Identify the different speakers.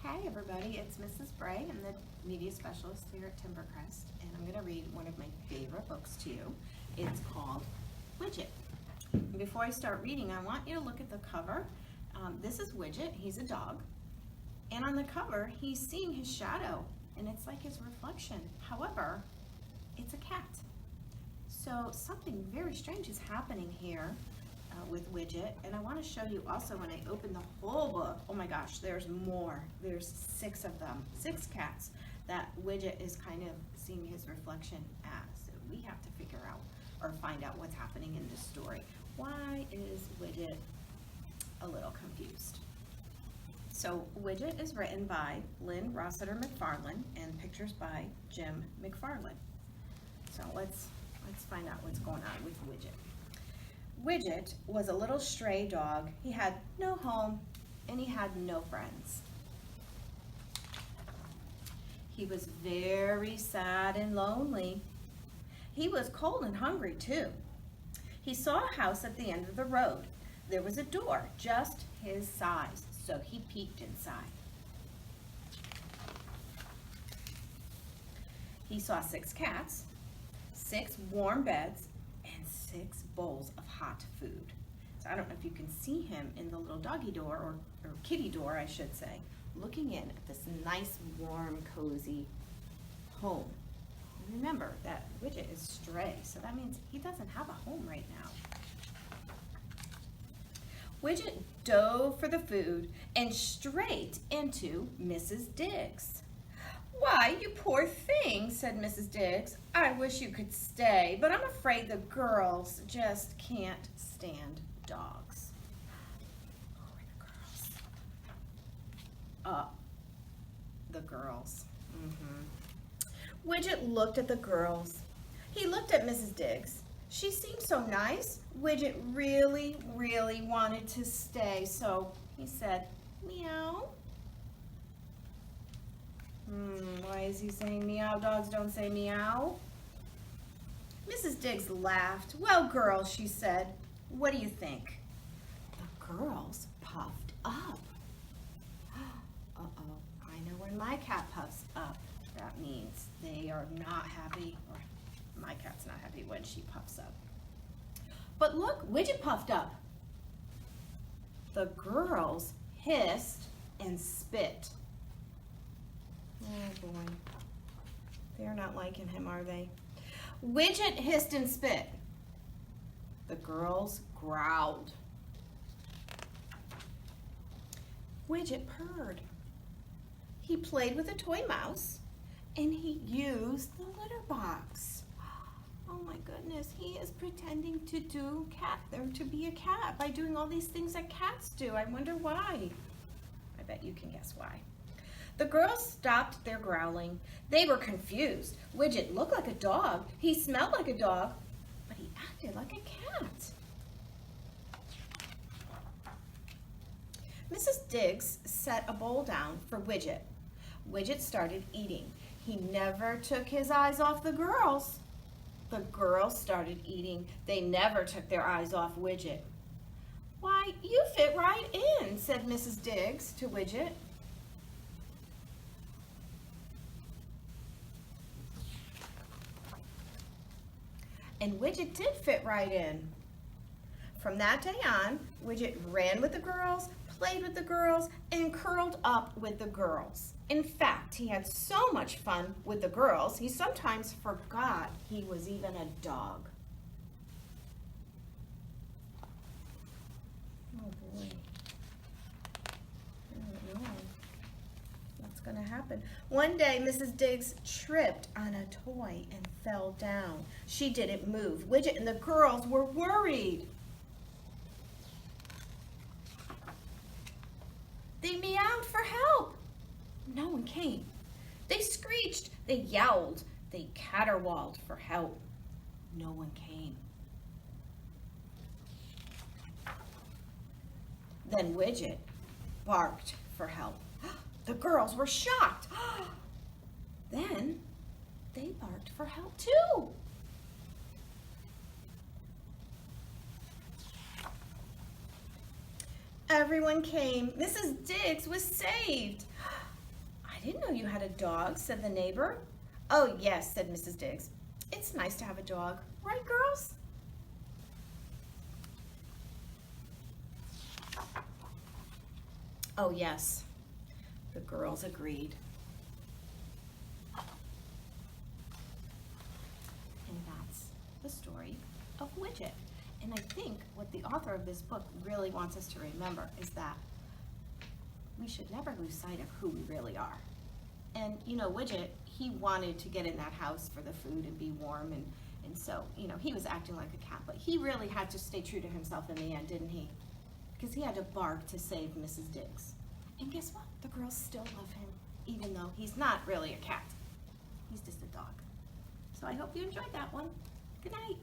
Speaker 1: Hi everybody, it's Mrs. Bray. I'm the media specialist here at Timbercrest, and I'm going to read one of my favorite books to you. It's called Widget. Before I start reading, I want you to look at the cover. This is Widget. He's a dog, and on the cover he's seeing his shadow, and it's like his reflection. However, it's a cat. So something very strange is happening here with Widget, and I want to show you also when I open the whole book. Oh my gosh, there's more. There's 6 of them, 6 cats that Widget is kind of seeing his reflection as. So we have to figure out or find out what's happening in this story. Why is Widget a little confused? So Widget is written by Lynn Rossiter McFarlane and pictures by Jim McFarlane. So let's find out what's going on with Widget. Widget was a little stray dog. He had no home and he had no friends. He was very sad and lonely. He was cold and hungry too. He saw a house at the end of the road. There was a door just his size, so he peeked inside. He saw 6 cats, 6 warm beds, and 6 bowls of hot food. So I don't know if you can see him in the little doggy door, or kitty door I should say, looking in at this nice, warm, cozy home. Remember that Widget is stray, so that means he doesn't have a home right now. Widget dove for the food and straight into Mrs. Diggs. "Why, you poor thing," said Mrs. Diggs. "I wish you could stay, but I'm afraid the girls just can't stand dogs." Who are the girls? The girls. Widget looked at the girls. He looked at Mrs. Diggs. She seemed so nice. Widget really, really wanted to stay, so he said, "Meow." Why is he saying meow? Dogs don't say meow. Mrs. Diggs laughed. "Well, girls," she said, "what do you think?" The girls puffed up. Uh-oh, I know when my cat puffs up, that means they are not happy, or my cat's not happy when she puffs up. But look, Widget puffed up. The girls hissed and spit. Oh boy, they're not liking him, are they? Widget hissed and spit. The girls growled. Widget purred. He played with a toy mouse and he used the litter box. Oh my goodness, he is pretending to be a cat by doing all these things that cats do. I wonder why. I bet you can guess why. The girls stopped their growling. They were confused. Widget looked like a dog. He smelled like a dog, but he acted like a cat. Mrs. Diggs set a bowl down for Widget. Widget started eating. He never took his eyes off the girls. The girls started eating. They never took their eyes off Widget. "Why, you fit right in," said Mrs. Diggs to Widget. And Widget did fit right in. From that day on, Widget ran with the girls, played with the girls, and curled up with the girls. In fact, he had so much fun with the girls, he sometimes forgot he was even a dog. Oh boy. I don't know what's going to happen. One day, Mrs. Diggs tripped on a toy and fell down. She didn't move. Widget and the girls were worried. They meowed for help. No one came. They screeched. They yowled. They caterwauled for help. No one came. Then Widget barked for help. The girls were shocked. Then they barked for help too. Everyone came. Mrs. Diggs was saved. I didn't know you had a dog, said the neighbor. Oh, yes, said Mrs. Diggs. It's nice to have a dog, right, girls? Oh, yes, the girls agreed. And that's the story of Widget. And I think what the author of this book really wants us to remember is that we should never lose sight of who we really are. And, you know, Widget, he wanted to get in that house for the food and be warm, and so, you know, he was acting like a cat, but he really had to stay true to himself in the end, didn't he? Because he had to bark to save Mrs. Diggs. And guess what? The girls still love him, even though he's not really a cat. He's just a dog. So I hope you enjoyed that one. Good night.